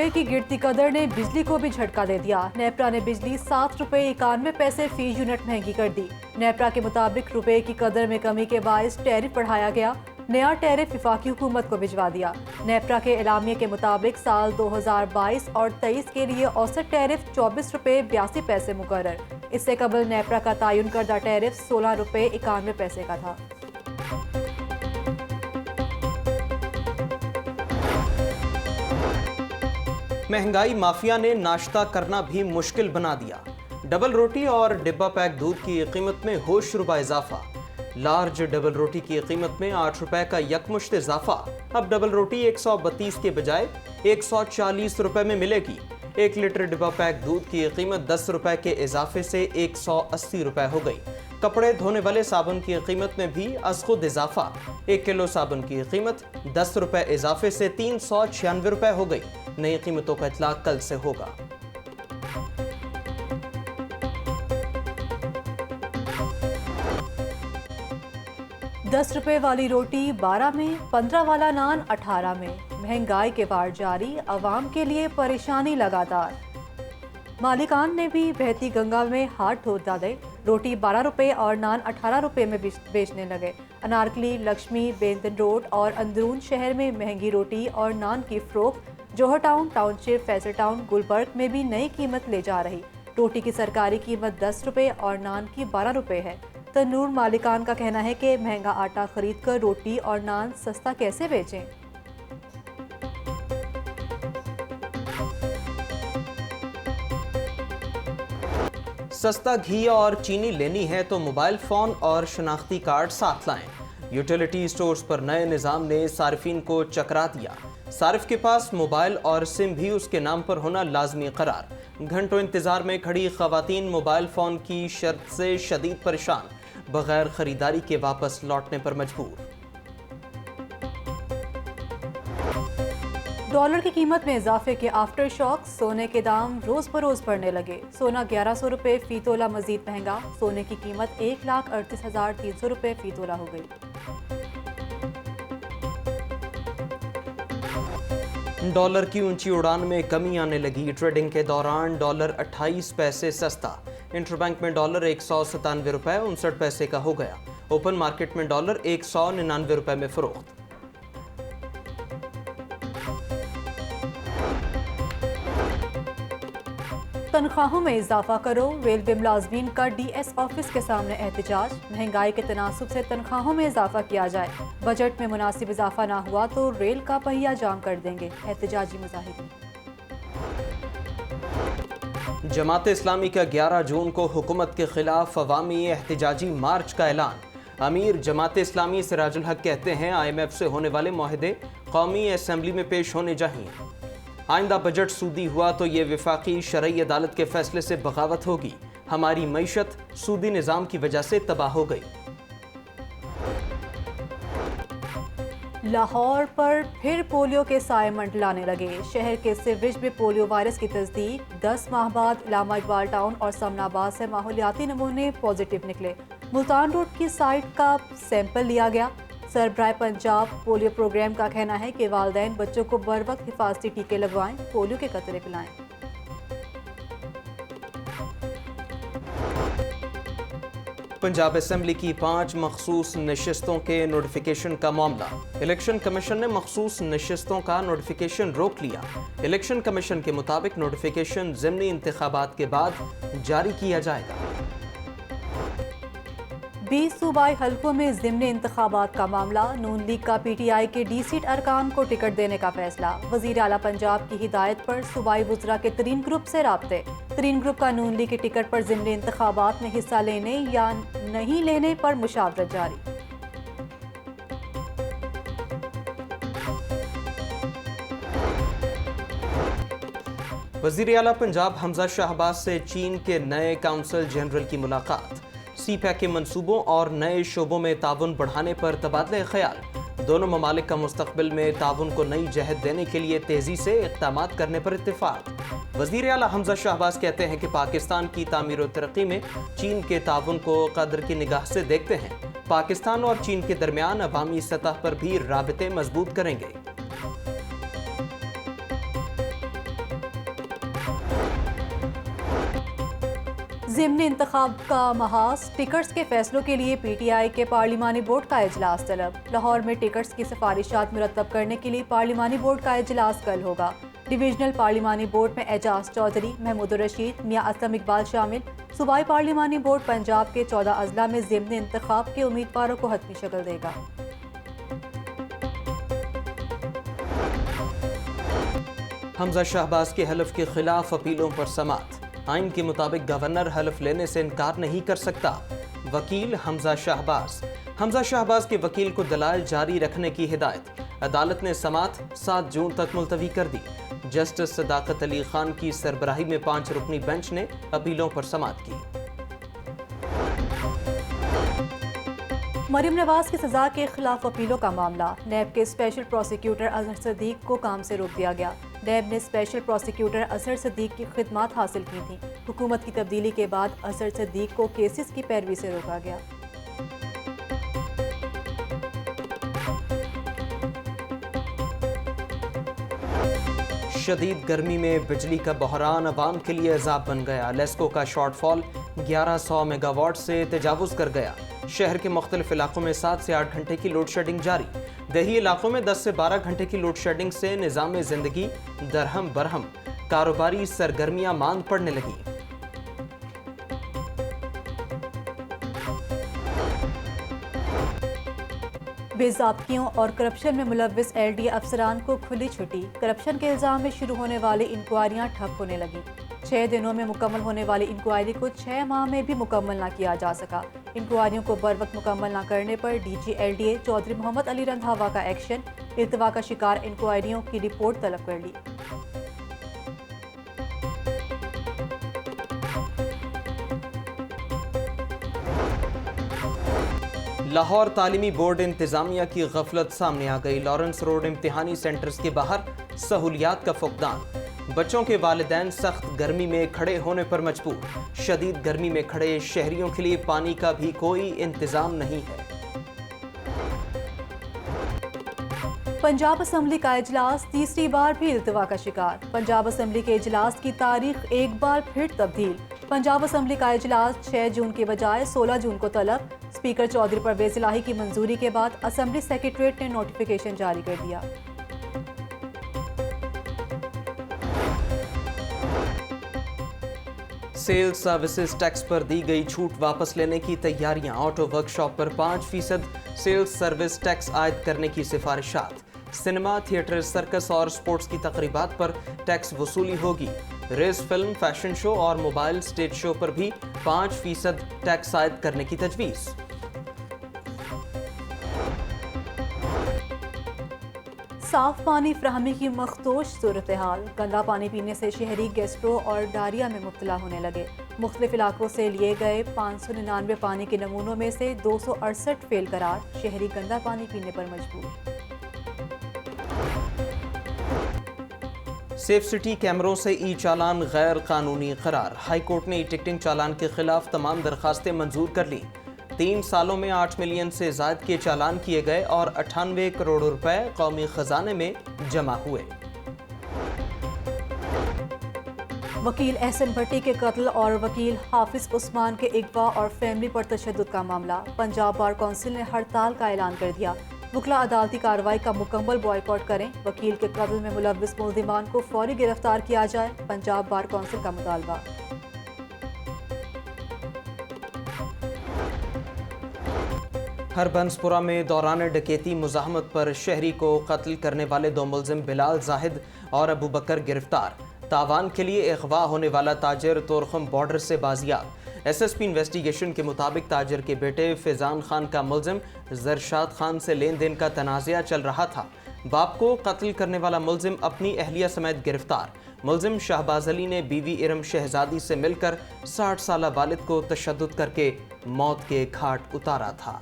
रुपए की गिरती कदर ने बिजली को भी झटका दे दिया। नेपरा ने बिजली 7 रुपए 91 पैसे फी यूनिट महंगी कर दी। नेपरा के मुताबिक रुपए की कदर में कमी के बायस टैरिफ बढ़ाया गया। नया टैरिफ वफाकी हुकूमत को भिजवा दिया। नेपरा के एलामिया के मुताबिक साल 2022 और 23 के लिए औसत टैरिफ 24 रुपए 82 पैसे मुकर्रर। इससे कबल नेपरा का तयन करदा टैरिफ 16 रुपए 91 पैसे का था। महंगाई माफिया ने नाश्ता करना भी मुश्किल बना दिया। डबल रोटी और डिब्बा पैक दूध की कीमत में होश रुपए इजाफा। लार्ज डबल रोटी की कीमत में 8 रुपए का यकमुश्त इजाफा। अब डबल रोटी 132 के बजाय 140 रुपए में मिलेगी। 1 लीटर डिब्बा पैक दूध की कीमत 10 रुपए के इजाफे से 180 रुपए हो गई। कपड़े धोने वाले साबुन की कीमत में भी अज़खुद इजाफा। 1 किलो साबुन की कीमत 10 रुपए इजाफे से 396 रुपए हो गई। नई कीमतों का इतलाक कल से होगा। दस रुपए वाली रोटी 12 में, 15 वाला नान 18 में। महंगाई के पार जारी, अवाम के लिए परेशानी लगातार। मालिकान ने भी बहती गंगा में हाथ धो डाले। रोटी 12 रुपए और नान 18 रुपए में बेचने लगे। अनारकली, लक्ष्मी, बेंतन रोड और अंदरून शहर में महंगी रोटी और नान की फरोख्त Johar town, township, Faisal town, Gulberg में भी नई कीमत ले जा रही। रोटी की सरकारी कीमत 10 रुपए और नान की 12 रुपए है। तनूर मालिकान का कहना है कि महंगा आटा खरीद कर रोटी और नान सस्ता कैसे बेचें। सस्ता घी और चीनी लेनी है तो मोबाइल फोन और शनाख्ती कार्ड साथ लाएं। यूटिलिटी स्टोर्स पर नए निजाम ने सार्फिन को चकरा दिया। सारिफ के पास मोबाइल और सिम भी उसके नाम पर होना लाजमी करार। घंटों इंतजार में खड़ी खवातीन मोबाइल फोन की शर्त से शदीद परेशान, बगैर खरीदारी के वापस लौटने पर मजबूर। डॉलर की कीमत में इजाफे के आफ्टर शॉक, सोने के दाम रोज बरोज बढ़ने लगे। सोना 1100 रुपए फी तोला मजीद महंगा। सोने की कीमत 1,38,300 रुपए फी तोला हो गई। डॉलर की ऊंची उड़ान में कमी आने लगी। ट्रेडिंग के दौरान डॉलर 28 पैसे सस्ता। इंटरबैंक में डॉलर 197 रुपए 59 पैसे का हो गया। ओपन मार्केट में डॉलर 199 रुपए में फरोख्त। तनख्वाहों में इजाफा करो, रेलवे मुलाजमीन का डीएस ऑफिस के सामने एहतजाज। महंगाई के तनासुब से तनख्वाहों में इजाफा किया जाए। बजट में मुनासिब इजाफा ना हुआ तो रेल का पहिया जाम कर देंगे। एहतजाजी मुजाहिदीन। जमात इस्लामी का 11 जून को हुकूमत के खिलाफ अवामी एहतजाजी मार्च का ऐलान। अमीर जमात इस्लामी सिराजुल हक कहते हैं IMF से होने वाले मुआहदे कौमी असम्बली में पेश होने चाहिए। आइंदा बजट सूदी हुआ तो ये वफाकी शरई अदालत के फैसले से बगावत होगी। हमारी मईशत सूदी निज़ाम की वजह से तबाह हो गई। लाहौर पर फिर पोलियो के साए मंडलाने लगे। शहर के सीवरेज में पोलियो वायरस की तस्दीक। 10 माह बाद इलामा इकबाल टाउन और समनाबाद से माहौलियाती नमूने पॉजिटिव निकले। मुल्तान रोड की साइट का सैंपल लिया गया। सरबराह पंजाब पोलियो प्रोग्राम का कहना है कि वालिदैन बच्चों को बर वक्त हिफाजती टीके लगवाएं, पोलियो के कतरे पिलाएं। पंजाब असेंबली की 5 मखसूस नशिस्तों के नोटिफिकेशन का मामला। इलेक्शन कमीशन ने मखसूस नशिस्तों का नोटिफिकेशन रोक लिया। इलेक्शन कमीशन के मुताबिक नोटिफिकेशन ज़िमनी इंतखाबात के बाद जारी किया जाएगा। 20 सूबाई हल्कों में ज़िमनी इंतखाबात का मामला। नून लीग का PTI के D सीट अरकान को टिकट देने का फैसला। वज़ीर आला पंजाब की हिदायत पर सूबाई वुज़रा के 3 ग्रुप से राब्ते। 3 ग्रुप का नून लीग के टिकट पर ज़िमनी इंतखाबात में हिस्सा लेने या नहीं लेने पर मुशावरत जारी। वज़ीर आला पंजाब हमजा शहबाज से चीन के नए काउंसल जनरल की मुलाकात। CPEC के मंसूबों और नए शोबों में ताउन बढ़ाने पर तबादले ख्याल। दोनों ममालिक का मुस्तकबिल में ताउन को नई जहद देने के लिए तेजी से इक़दामात करने पर इत्तेफाक। वज़ीर आला हमजा शहबाज कहते हैं कि पाकिस्तान की तामीर और तरक्की में चीन के ताउन को कदर की निगाह से देखते हैं। पाकिस्तान और चीन के दरमियान अवामी सतह पर भी राबते मजबूत करेंगे। ज़िमनी इंतखाब का महाज, टिकट्स के फैसलों के लिए PTI के पार्लिमानी बोर्ड का इजलास तलब। लाहौर में टिकट्स की सिफारिशात मुरतब करने के लिए पार्लिमानी बोर्ड का इजलास कल होगा। डिवीजनल पार्लिमानी बोर्ड में एजाज चौधरी, महमूद रशीद, मियां असलम इकबाल शामिल। सूबाई पार्लिमानी बोर्ड पंजाब के 14 अजला में ज़िमनी इंतखाब के उम्मीदवारों को हतमी शक्ल देगा। हमजा शहबाज के हलफ के खिलाफ अपीलों पर समाअत। आइन के मुताबिक गवर्नर हलफ लेने से इनकार नहीं कर सकता। वकील हमजा शहबाज के वकील को दलाइल जारी रखने की हिदायत। अदालत ने समाअत 7 जून तक मुलतवी कर दी। जस्टिस सदाकत अली खान की सरबराही में 5 रुकनी बेंच ने अपीलों पर समाअत की। मरियम नवाज की सजा के खिलाफ अपीलों का मामला। नैब के स्पेशल प्रोसिक्यूटर अजहर सदीक को काम से रोक दिया गया। नैब ने स्पेशल प्रोसिक्यूटर अजहर सदीक की खिदमात हासिल की थी। हुकूमत की तब्दीली के बाद अजहर सदीक को केसेस की पैरवी से रोका गया। शदीद गर्मी में बिजली का बहरान अवाम के लिए अजाब बन गया। लेस्को का शॉर्टफॉल 1100 मेगावाट से तजावुज कर गया। शहर के मुख्तलिफ इलाकों में 7 से 8 घंटे की लोड शेडिंग जारी। दही इलाकों में 10 से 12 घंटे की लोड शेडिंग से निज़ाम जिंदगी दरहम बरहम, कारोबारी सरगर्मियां मांद पड़ने लगी। बेज़ाब्तियों और करप्शन में मुलव्विस LDA अफसरान को खुली छुट्टी। करप्शन के इल्जाम में शुरू होने वाली इंक्वायरियां ठप होने लगी। 6 दिनों में मुकम्मल होने वाली इंक्वायरी को 6 माह में भी मुकम्मल न किया जा सका। इंक्वायरियों को बर वक्त मुकम्मल न करने पर DG LDA चौधरी मोहम्मद अली रंधावा का एक्शन। इल्तवा का शिकार इंक्वायरियों की रिपोर्ट तलब कर ली। लाहौर तालीमी बोर्ड इंतजामिया की गफलत सामने आ गई। लॉरेंस रोड इम्तिहानी सेंटर्स के बाहर सहूलियात का फुकदान। बच्चों के वालिदैन सख्त गर्मी में खड़े होने पर मजबूर। शदीद गर्मी में खड़े शहरियों के लिए पानी का भी कोई इंतजाम नहीं है। पंजाब असम्बली का इजलास तीसरी बार भी इल्तवा का शिकार। पंजाब असम्बली के इजलास की तारीख एक बार फिर तब्दील। पंजाब असम्बली का इजलास 6 जून के बजाय 16 जून को तलब। स्पीकर चौधरी परवेज इलाही की मंजूरी के बाद असम्बली सेक्रेटरीट ने नोटिफिकेशन जारी कर दिया। सेल्स सर्विसेज टैक्स पर दी गई छूट वापस लेने की तैयारियां। ऑटो वर्कशॉप पर 5% सेल्स सर्विस टैक्स आयद करने की सिफारिशात। सिनेमा, थिएटर, सर्कस और स्पोर्ट्स की तकरीबात पर टैक्स वसूली होगी। रेस, फिल्म, फैशन शो और मोबाइल स्टेज शो पर भी 5% टैक्स आयद करने की तजवीज़। साफ पानी फ्राहमी की मखदूश सूरत हाल। गंदा पानी पीने से शहरी गैस्ट्रो और डायरिया में मुब्तला होने लगे। मुख्तलिफ इलाकों से लिए गए 599 पानी के नमूनों में से 268 फेल करार। शहरी गंदा पानी पीने पर मजबूर। सेफ सिटी कैमरों से ई चालान गैर कानूनी करार। हाई कोर्ट ने ई टिकटिंग चालान के खिलाफ तमाम दरखास्तें मंजूर कर ली। 3 सालों में 8 मिलियन से ज्यादा के चालान किए गए और 98 करोड़ रुपए कौमी खजाने में जमा हुए। वकील एहसन भट्टी के कत्ल और वकील हाफिज उस्मान के अगवा और फैमिली पर तशद्दुद का मामला। पंजाब बार कौंसिल ने हड़ताल का ऐलान कर दिया। वकला अदालती कार्रवाई का मुकम्मल बॉयकॉट करें। वकील के कत्ल में मुलव्विस मुल्जिमान को फौरी गिरफ्तार किया जाए। पंजाब बार कौंसिल का मुतालबा। हरबंसपुरा में दौरान डकैती मुज़ाहमत पर शहरी को कत्ल करने वाले 2 मुलजिम बिलाल जाहिद और अबू बकर गिरफ्तार। तावान के लिए अगवा होने वाला ताजिर तोरखम बॉर्डर से बाजियाब। SSP इन्वेस्टिगेशन के मुताबिक ताजिर के बेटे फैजान खान का मुलजिम जरशाद खान से लेन देन का तनाज़ा चल रहा था। बाप को कत्ल करने वाला मुलजिम अपनी अहलिया समेत गिरफ्तार। मुलजिम शाहबाज अली ने बीवी इरम शहजादी से मिलकर 60 साला वालिद को तशद्दुद करके मौत के घाट उतारा था।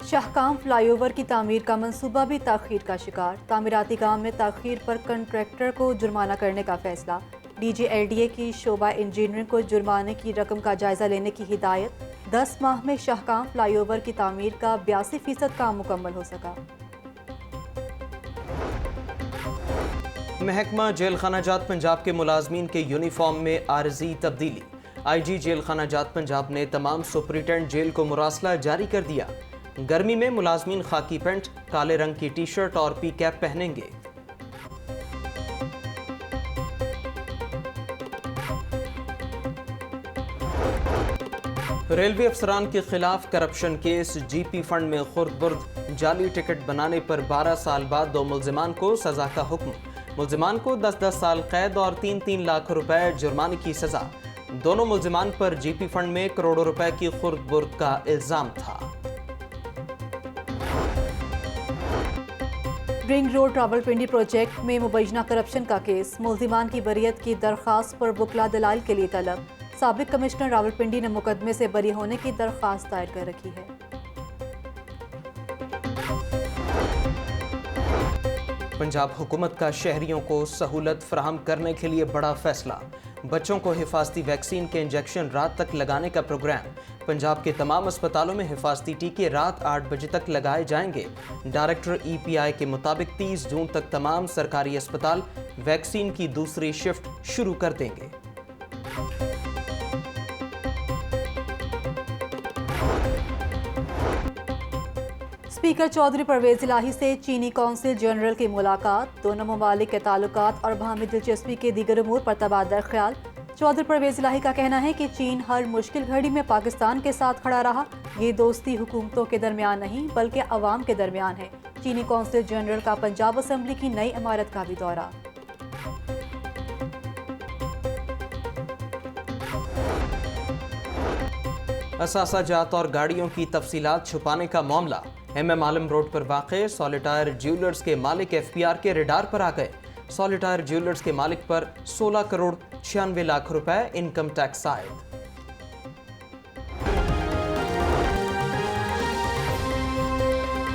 शाहकाम फ्लाईओवर की तामीर का मंसूबा भी ताखीर का शिकार। तामीराती काम में ताखीर पर कंट्रैक्टर को जुर्माना करने का फैसला। DG LDA की शोबा इंजीनियरिंग को जुर्माने की रकम का जायजा लेने की हिदायत। 10 माह में शाहकाम फ्लाईओवर की तामीर का 82% काम मुकम्मल हो सका। महकमा जेल खाना जात पंजाब के मुलाजमीन के यूनिफॉर्म में आरजी तब्दीली। IG जेल खाना जात पंजाब ने तमाम सुपरिटेंडेंट जेल को मुरासला जारी कर दिया। गर्मी में मुलाजमीन खाकी पैंट, काले रंग की टी शर्ट और पी कैप पहनेंगे। रेलवे अफसरान के खिलाफ करप्शन केस। GP फंड में खुर्द-बुर्द जाली टिकट बनाने पर 12 साल बाद 2 मुल्जिमान को सजा का हुक्म। मुल्जिमान को 10-10 साल कैद और 3-3 लाख रुपए जुर्माने की सजा। दोनों मुल्जिमान पर GP फंड में करोड़ों रुपए की खुर्द-बुर्द का इल्जाम था। रिंग रोड रावलपिंडी प्रोजेक्ट में मुबैना करप्शन का केस। मुल्जिमान की बरियत की दरख्वास्त पर वकला दलाल के लिए तलब। साबिक कमिश्नर रावलपिंडी ने मुकदमे से बरी होने की दरख्वास्त दायर कर रखी है। पंजाब हुकूमत का शहरियों को सहूलत फराहम करने के लिए बड़ा फैसला। बच्चों को हिफाजती वैक्सीन के इंजेक्शन रात तक लगाने का प्रोग्राम। पंजाब के तमाम अस्पतालों में हिफाजती टीके रात 8 बजे तक लगाए जाएंगे। डायरेक्टर EPI के मुताबिक 30 जून तक तमाम सरकारी अस्पताल वैक्सीन की दूसरी शिफ्ट शुरू कर देंगे। स्पीकर चौधरी परवेज इलाही से चीनी कौंसिल जनरल की मुलाकात। दोनों ममालिक के ताल्लुकात और बाहमी दिलचस्पी के दीगर अमूर पर तबादला ख्याल। चौधरी परवेज इलाही का कहना है कि चीन हर मुश्किल घड़ी में पाकिस्तान के साथ खड़ा रहा। ये दोस्ती हुकूमतों के दरमियान नहीं बल्कि अवाम के दरमियान है। चीनी कौंसिल जनरल का पंजाब असम्बली की नई इमारत का भी दौरा। असासाजात और गाड़ियों की तफसीलात छुपाने का मामला। MM आलम रोड पर वाक़े सॉलिटायर ज्वेलर्स के मालिक FPR के रेडार पर आ गए। सॉलिटायर ज्वेलर्स के मालिक पर 16 करोड़ 96 लाख रुपए इनकम टैक्स आयद।